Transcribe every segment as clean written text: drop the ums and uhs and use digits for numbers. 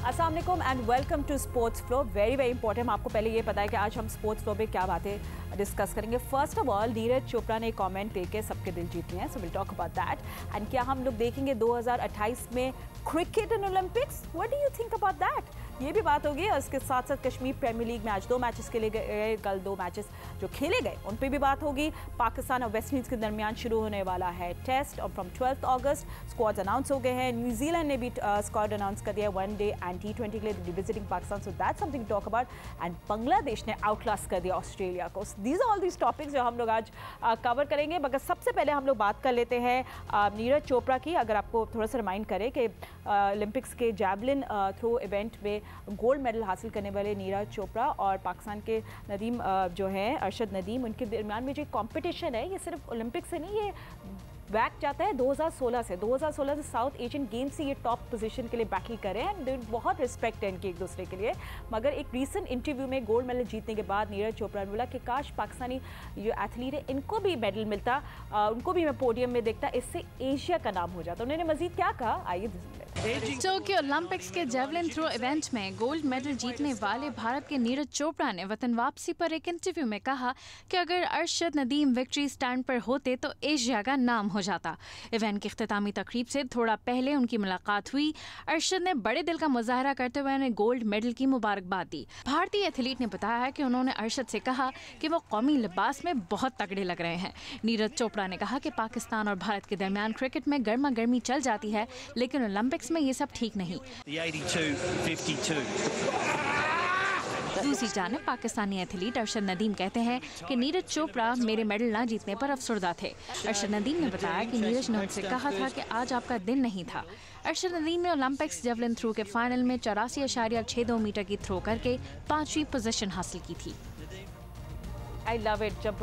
अस्सलाम वालेकुम and welcome to Sports Flow. Very important. आपको पहले ये पता है कि आज हम स्पोर्ट्स फ्लो पे क्या बातें डिस्कस करेंगे। First of all, Neeraj Chopra ने कमेंट देके सबके दिल जीत लिए हैं, so will talk about that. And क्या हम लोग देखेंगे 2028 में cricket in Olympics? What do you think about that? ये भी बात होगी। और इसके साथ साथ कश्मीर प्रीमियर लीग में आज 2 मैचेस खेले गए, कल 2 मैचेस जो खेले गए उन पे भी बात होगी। पाकिस्तान और वेस्ट इंडीज़ के दरमियान शुरू होने वाला है टेस्ट और फ्रॉम 12 अगस्त स्क्वाड्स अनाउंस हो गए हैं। न्यूजीलैंड ने भी स्क्वाड अनाउंस कर दिया वन डे एंड T20 के लिए visiting Pakistan, so that's something to talk about. And Bangladesh ने आउटक्लास कर दिया ऑस्ट्रेलिया को। These are all these topics जो हम लोग आज कवर करेंगे। मगर सबसे पहले हम लोग बात कर लेते हैं नीरज चोपड़ा की। अगर आपको थोड़ा सा रिमाइंड करें कि ओलंपिक्स के जैवलिन थ्रो इवेंट में गोल्ड मेडल हासिल करने वाले नीरज चोपड़ा और पाकिस्तान के नदीम जो हैं अरशद नदीम, उनके दरमियान में जो कंपटीशन है ये सिर्फ ओलंपिक से नहीं, ये बैक जाता है 2016 से साउथ एशियन गेम्स से ये टॉप पोजीशन के लिए बैटल कर रहे हैं एंड बहुत रिस्पेक्ट है इनकी एक दूसरे के लिए। मगर एक रीसेंट इंटरव्यू में गोल्ड मेडल जीतने के बाद नीरज चोपड़ा ने बोला कि काश पाकिस्तानी जो एथलीट है इनको भी मेडल मिलता, उनको भी मैं पोडियम में देखता, इससे एशिया का नाम हो जाता। उन्होंने मजीद क्या कहा, आइए। टोक्यो ओलंपिक्स के जेवलिन थ्रो इवेंट में गोल्ड मेडल जीतने वाले भारत के नीरज चोपड़ा ने वतन वापसी पर एक इंटरव्यू में कहा कि अगर अरशद नदीम विक्ट्री स्टैंड पर होते तो एशिया का नाम हो जाता। इवेंट की इख्तितामी तकरीब से थोड़ा पहले उनकी मुलाकात हुई। अरशद ने बड़े दिल का मुजाहरा करते हुए उन्हें गोल्ड मेडल की मुबारकबाद दी। भारतीय एथलीट ने बताया कि उन्होंने अरशद से कहा कि वो कौमी लिबास में बहुत तगड़े लग रहे हैं। नीरज चोपड़ा ने कहा कि पाकिस्तान और भारत के दरमियान क्रिकेट में गर्मा गर्मी चल जाती है, लेकिन ओलंपिक्स में ये सब ठीक नहीं। दूसरी जानिब पाकिस्तानी एथलीट अरशद नदीम कहते हैं कि नीरज चोपड़ा मेरे मेडल न जीतने पर अफसरदा थे। अरशद नदीम ने बताया कि नीरज ने उनसे कहा था कि आज आपका दिन नहीं था। अरशद नदीम ने ओलंपिक्स जेवलिन थ्रो के फाइनल में 84.62 मीटर की थ्रो करके 5वीं पोजीशन हासिल की थी। आई लव इट जब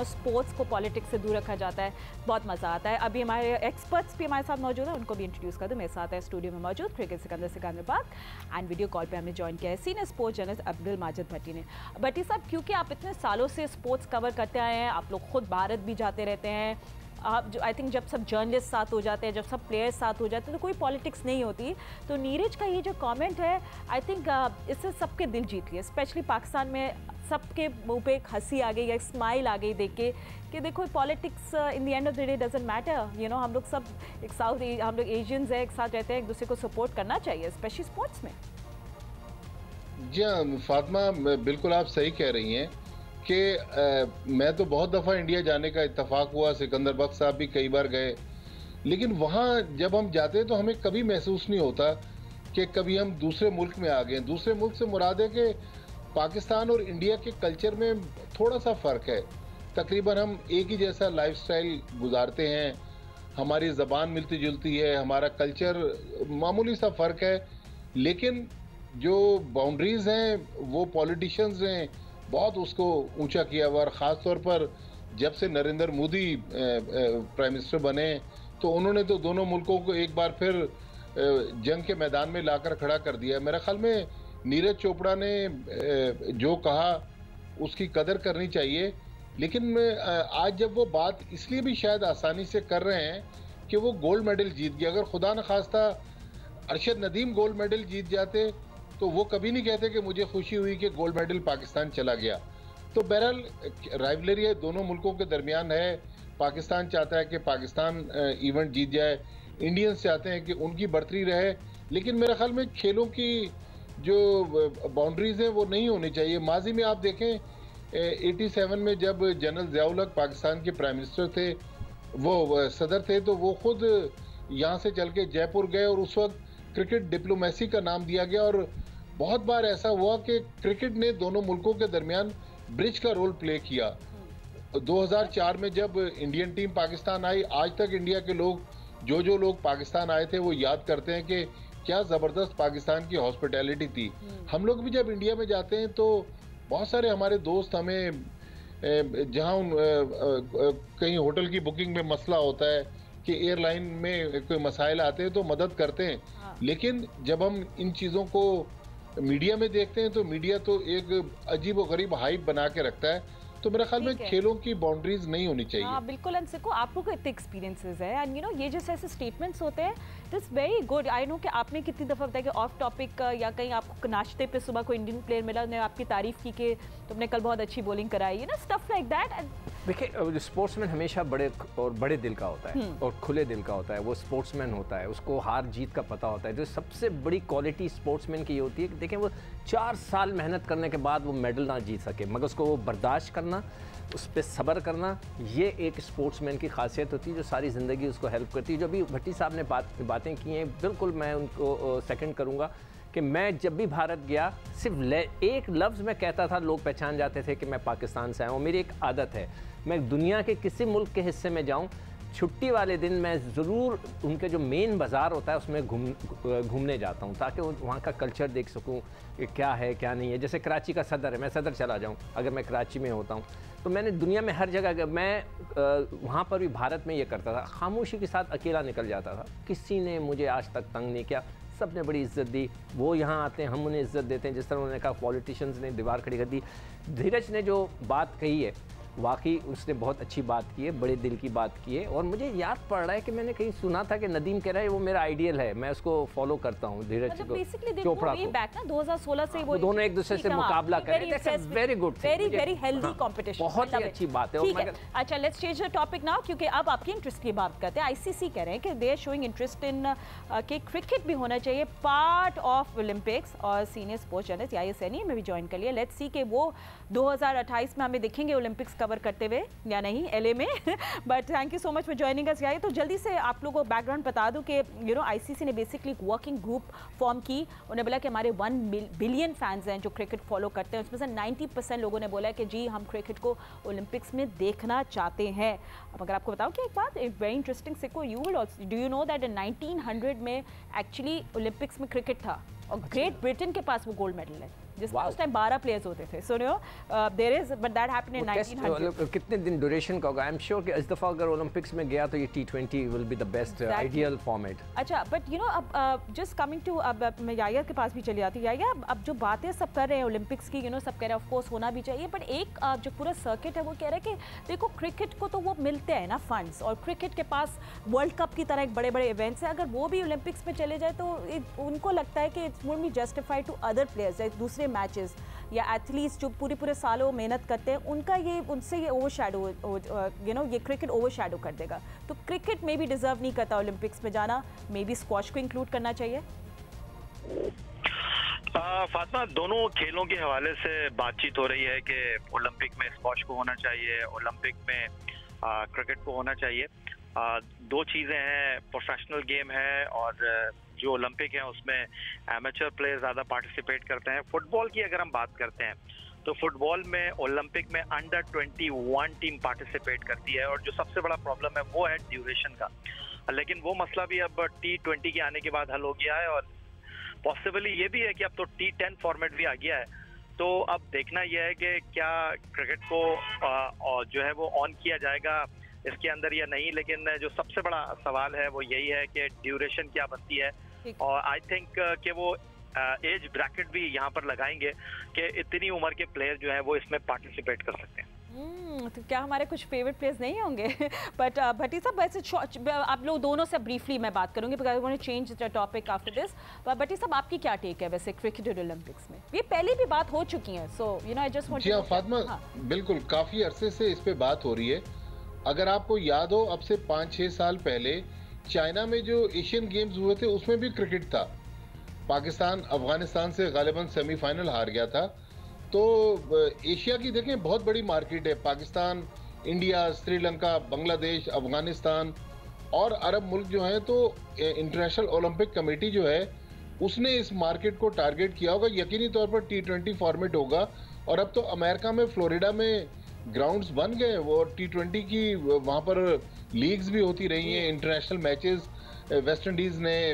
स्पोर्ट्स को पॉलिटिक्स से दूर रखा जाता है, बहुत मज़ा आता है। अभी हमारे एक्सपर्ट्स भी हमारे साथ मौजूद हैं, उनको भी इंट्रोड्यूस कर दूँ। मेरे साथ है स्टूडियो में मौजूद क्रिकेट सिकंदर पाक एंड वीडियो कॉल पे हमें ज्वाइन किया है senior sports journalist Abdul Majid Bhatti ने। भट्टी साहब, क्योंकि आप इतने सालों से स्पोर्ट्स कवर करते आए हैं, आप लोग खुद भारत भी जाते रहते हैं, आप जो आई थिंक जब सब जर्नलिस्ट साथ हो जाते हैं, जब सब प्लेयर्स साथ हो जाते हैं तो कोई पॉलिटिक्स नहीं होती। तो नीरज का ये जो कमेंट है, आई थिंक इससे सबके दिल जीत लिए। स्पेशली पाकिस्तान में सबके मुंह पे एक हंसी आ गई या एक स्माइल आ गई देख के कि देखो politics in the end of the day doesn't matter. हम लोग सब एक हम लोग एशियंस हैं, एक साथ रहते हैं, एक दूसरे को सपोर्ट करना चाहिए, स्पेशली स्पोर्ट्स में। जी हाँ फातिमा, बिल्कुल आप सही कह रही हैं कि मैं तो बहुत दफ़ा इंडिया जाने का इत्तेफाक हुआ, सिकंदर बख्श साहब भी कई बार गए, लेकिन वहाँ जब हम जाते हैं तो हमें कभी महसूस नहीं होता कि कभी हम दूसरे मुल्क में आ गए। दूसरे मुल्क से मुराद है कि पाकिस्तान और इंडिया के कल्चर में थोड़ा सा फ़र्क है। तकरीबन हम एक ही जैसा लाइफस्टाइल गुजारते हैं, हमारी ज़बान मिलती जुलती है, हमारा कल्चर मामूली सा फ़र्क है, लेकिन जो बाउंड्रीज़ हैं वो पॉलिटिशियंस ने बहुत उसको ऊंचा किया हुआ। और ख़ास तौर पर जब से नरेंद्र मोदी प्राइम मिनिस्टर बने तो उन्होंने तो दोनों मुल्कों को एक बार फिर जंग के मैदान में लाकर खड़ा कर दिया। मेरे ख्याल में नीरज चोपड़ा ने जो कहा उसकी कदर करनी चाहिए, लेकिन आज जब वो बात इसलिए भी शायद आसानी से कर रहे हैं कि वो गोल्ड मेडल जीत गया। अगर खुदा न खास्ता अरशद नदीम गोल्ड मेडल जीत जाते तो वो कभी नहीं कहते कि मुझे खुशी हुई कि गोल्ड मेडल पाकिस्तान चला गया। तो बहरहाल राइवलरी दोनों मुल्कों के दरमियान है। पाकिस्तान चाहता है कि पाकिस्तान इवेंट जीत जाए, इंडियंस चाहते हैं कि उनकी बढ़तरी रहे, लेकिन मेरे ख्याल में खेलों की जो बाउंड्रीज़ हैं वो नहीं होनी चाहिए। माजी में आप देखें 87 में जब जनरल ज़ियाउल हक पाकिस्तान के प्राइम मिनिस्टर थे, वो सदर थे, तो वो खुद यहाँ से चल के जयपुर गए और उस वक्त क्रिकेट डिप्लोमेसी का नाम दिया गया। और बहुत बार ऐसा हुआ कि क्रिकेट ने दोनों मुल्कों के दरमियान ब्रिज का रोल प्ले किया। 2004 में जब इंडियन टीम पाकिस्तान आई, आज तक इंडिया के लोग जो लोग पाकिस्तान आए थे वो याद करते हैं कि क्या ज़बरदस्त पाकिस्तान की हॉस्पिटैलिटी थी। हम लोग भी जब इंडिया में जाते हैं तो बहुत सारे हमारे दोस्त हमें जहाँ कहीं होटल की बुकिंग में मसला होता है कि एयरलाइन में कोई मसाइल आते हैं तो मदद करते हैं। लेकिन जब हम इन चीज़ों को मीडिया में देखते हैं तो मीडिया तो एक अजीब व गरीब हाइप बना के रखता है। तो मेरे ख्याल में खेलों की बाउंड्रीज नहीं होनी चाहिए। हाँ बिल्कुल। एंड सिको, आपको कितने एक्सपीरियंसेस है एंड ये जैसे ऐसे स्टेटमेंट्स होते हैं that's very good. I know कि आपने कितनी दफ़ा बताया कि ऑफ टॉपिक या कहीं आपको नाश्ते पे सुबह कोई इंडियन प्लेयर मिला, ने आपकी तारीफ की कि तुमने कल बहुत अच्छी बॉलिंग कराई, ना स्टफ लाइक दैट। देखिए, स्पोर्ट्समैन हमेशा बड़े दिल का होता है और खुले दिल का होता है। वो स्पोर्ट्समैन होता है, उसको हार जीत का पता होता है। जो सबसे बड़ी क्वालिटी स्पोर्ट्समैन की होती है कि देखें, वो 4 साल मेहनत करने के बाद वो मेडल ना जीत सके, मगर उसको वो बर्दाश्त करना, उस पर सब्र करना, ये एक स्पोर्ट्समैन की खासियत होती है जो सारी ज़िंदगी उसको हेल्प करती है। जो अभी भट्टी साहब ने बातें की हैं, बिल्कुल मैं उनको सेकंड करूँगा कि मैं जब भी भारत गया सिर्फ एक लफ्ज़ मैं कहता था, लोग पहचान जाते थे कि मैं पाकिस्तान से आया हूँ। मेरी एक आदत है, मैं दुनिया के किसी मुल्क के हिस्से में जाऊँ, छुट्टी वाले दिन मैं ज़रूर उनके जो मेन बाज़ार होता है उसमें घूमने जाता हूँ, ताकि वहाँ का कल्चर देख सकूँ कि क्या है क्या नहीं है। जैसे कराची का सदर है, मैं सदर चला जाऊँ अगर मैं कराची में होता हूँ, तो मैंने दुनिया में हर जगह, मैं वहाँ पर भी भारत में ये करता था, खामोशी के साथ अकेला निकल जाता था। किसी ने मुझे आज तक तंग नहीं किया, सब ने बड़ी इज्जत दी। वो यहाँ आते हैं, हम उन्हें इज्जत देते हैं। जिस तरह उन्होंने कहा पॉलिटिशियंस ने दीवार खड़ी कर दी, धीरज ने जो बात कही है वाकई उसने बहुत अच्छी बात की है, बड़े दिल की बात की है। और मुझे याद पड़ रहा है कि मैंने कहीं सुना था कि नदीम कह रहा है वो मेरा आइडियल है, मैं उसको फॉलो करता हूँ, धीरज चोपड़ा को। बैक ना 2016 से वो दोनों एक दूसरे से मुकाबला कर रहे हैं। Very good, very healthy competition, बहुत ही अच्छी बात है। अच्छा, let's change the topic now, क्योंकि अब आपकी इंटरेस्ट की बात करते हैं। आईसीसी कह रहे हैं कि they are showing interest in कि क्रिकेट भी होना चाहिए पार्ट ऑफ ओलंपिक्स, और senior sports journalist Yaya Saini में भी ज्वाइन कर लिया। लेट्स सी कि वो 2028 में हमें दिखेंगे ओलंपिक्स कवर करते हुए या नहीं एलए में। But thank you so much for joining us. यार, तो जल्दी से आप लोगों को बैकग्राउंड बता दूं कि आईसीसी ने बेसिकली एक वर्किंग ग्रुप फॉर्म की। उन्होंने बोला कि हमारे 1 बिलियन फैंस हैं जो क्रिकेट फॉलो करते हैं, उसमें से 90% लोगों ने बोला कि जी हम क्रिकेट को ओलंपिक्स में देखना चाहते हैं। अब अगर आपको बताऊं कि एक बात, एक very interesting सिक्को, you will also do you know that in 1900 में एक्चुअली ओलंपिक्स में क्रिकेट था और ग्रेट ब्रिटेन के पास वो गोल्ड मेडल है, जिसमें उस टाइम 12 प्लेयर्स होते थे। So there is, but that happened in 1900। कितने दिन ड्यूरेशन का होगा? आई एम श्योर कि इस दफा अगर ओलंपिक्स में गया तो ये T20 will be the best ideal format. अच्छा, बट अब जस्ट कमिंग टू, अब मैं याया के पास भी चली आती। याया, अब जो बातें सब कर रहे हैं ओलंपिक्स की, सब कह रहे हैं ऑफ कोर्स होना भी चाहिए, बट एक जो पूरा सर्किट है वो कह रहा है कि देखो क्रिकेट को तो वो मिलते हैं ना फंड्स, और क्रिकेट के पास वर्ल्ड कप की तरह एक बड़े बड़े इवेंट्स हैं, अगर वो भी ओलंपिक्स में चले जाए तो उनको लगता है कि it's would be justified to other players, दूसरे मैचेस या एथलीट्स जो पूरे सालों मेहनत करते हैं, उनका ये उनसे ये ओवरशैडो ये क्रिकेट ओवरशैडो कर देगा। तो क्रिकेट में भी डिजर्व नहीं करता ओलंपिक्स में जाना, मे बी स्क्वॉश को इंक्लूड करना चाहिए। फातिमा, दोनों खेलों के हवाले से बातचीत हो रही है कि ओलंपिक में स्क्वॉश को होना चाहिए, ओलंपिक में क्रिकेट को होना चाहिए। दो चीज़ें हैं, प्रोफेशनल गेम है और जो ओलंपिक है उसमें एमेचर प्लेयर ज़्यादा पार्टिसिपेट करते हैं। फुटबॉल की अगर हम बात करते हैं तो फुटबॉल में ओलंपिक में अंडर 21 टीम पार्टिसिपेट करती है, और जो सबसे बड़ा प्रॉब्लम है वो है ड्यूरेशन का। लेकिन वो मसला भी अब T20 के आने के बाद हल हो गया है, और पॉसिबली ये भी है कि अब तो T10 फॉर्मेट भी आ गया है। तो अब देखना यह है कि क्या क्रिकेट को जो है वो ऑन किया जाएगा इसके अंदर या नहीं। लेकिन जो सबसे बड़ा सवाल है वो यही है कि ड्यूरेशन क्या बनती है, और आई थिंक कि वो एज ब्रैकेट भी यहाँ पर लगाएंगे कि इतनी उम्र के प्लेयर जो हैं वो इसमें पार्टिसिपेट कर सकते हैं। तो क्या हमारे कुछ फेवरेट प्लेयर्स नहीं होंगे? बट भट्टी साहब, वैसे आप लोग दोनों से ब्रीफली मैं बात करूंगी because I want to change the topic after this. Bhatti sahab, आपकी क्या टेक है वैसे क्रिकेट और ओलंपिक्स में? ये पहले भी बात हो चुकी है, so I just want to. Fatima, बिल्कुल काफी अरसे से इस पे बात हो रही है। अगर आपको याद हो, अब से 5-6 साल पहले चाइना में जो एशियन गेम्स हुए थे उसमें भी क्रिकेट था। पाकिस्तान अफगानिस्तान से गालिबन सेमीफाइनल हार गया था। तो एशिया की देखें बहुत बड़ी मार्केट है, पाकिस्तान, इंडिया, श्रीलंका, बांग्लादेश, अफगानिस्तान और अरब मुल्क जो हैं। तो इंटरनेशनल ओलंपिक कमेटी जो है उसने इस मार्केट को टारगेट किया होगा। यकीनी तौर पर T20 फॉर्मेट होगा, और अब तो अमेरिका में फ्लोरिडा में ग्राउंड्स बन गए, वो T20 की वहाँ पर लीग्स भी होती रही हैं, इंटरनेशनल मैचेस वेस्ट इंडीज़ ने,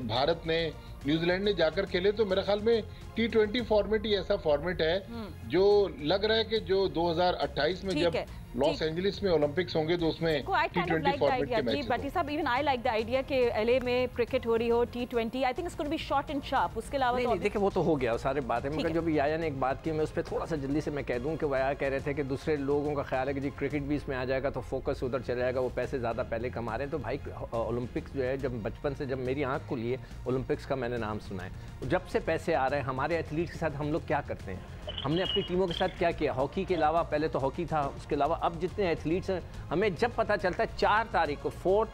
भारत ने, न्यूजीलैंड ने जाकर खेले। तो मेरे ख्याल में T20 फॉर्मेट ही ऐसा फॉर्मेट है जो लग रहा है कि जो 2028 में जब लॉस एंजलिस में ओलंपिक्स होंगे तो उसमें T20 फॉर्मेट के मैचेस बटी साहब, even I like the idea कि एलए में क्रिकेट हो रही हो, T20, I think it's going to be short and sharp. उसके अलावा नहीं, देखिए वो तो हो गया सारे बातें, मगर जो भी याया ने एक बात की मैं उस पर थोड़ा सा जल्दी से मैं कह दूं कि वो याया कह रहे थे कि दूसरे लोगों का ख्याल है कि जी क्रिकेट भी इसमें आ जाएगा तो फोकस उधर चला जाएगा, वो पैसे ज़्यादा पहले कमा रहे हैं। तो भाई ओलंपिक्स जो है, जब बचपन से जब मेरी आँख खुली है ओलंपिक्स का मैंने नाम सुना है, जब से पैसे आ रहे हैं हमारे एथलीट के साथ हम लोग क्या करते हैं, हमने अपनी टीमों के साथ क्या किया। हॉकी के अलावा पहले तो हॉकी था, उसके अलावा अब जितने एथलीट्स हैं, हमें जब पता चलता है 4 तारीख को 4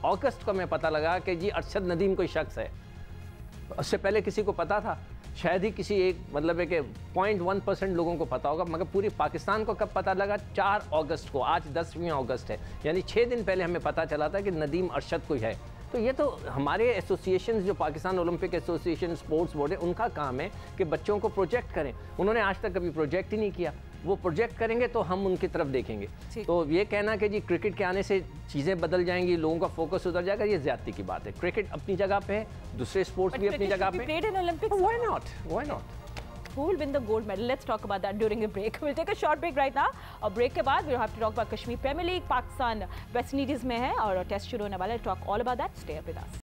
अगस्त को हमें पता लगा कि जी अरशद नदीम कोई शख्स है। उससे पहले किसी को पता था? शायद ही किसी एक मतलब है कि 0.1% लोगों को पता होगा, मगर पूरी पाकिस्तान को कब पता लगा? 4 अगस्त को। आज 10वीं अगस्त है, यानी 6 दिन पहले हमें पता चला था कि नदीम अरशद कोई है। तो ये तो हमारे एसोसिएशन, जो Pakistan Olympic association sports board है, उनका काम है कि बच्चों को प्रोजेक्ट करें। उन्होंने आज तक कभी प्रोजेक्ट ही नहीं किया। वो प्रोजेक्ट करेंगे तो हम उनकी तरफ देखेंगे। तो ये कहना कि जी क्रिकेट के आने से चीज़ें बदल जाएंगी, लोगों का फोकस उधर जाएगा, ये ज्यादती की बात है। क्रिकेट अपनी जगह पे है, दूसरे स्पोर्ट्स भी अपनी जगह पे। Why not? Who will win the gold medal? Let's talk about that during a break. We'll take a short break right now. और break के बाद we'll have to talk about Kashmir Premier League, Pakistan, West Indies में है और test शुरू होने वाला है. Talk all about that. Stay up with us.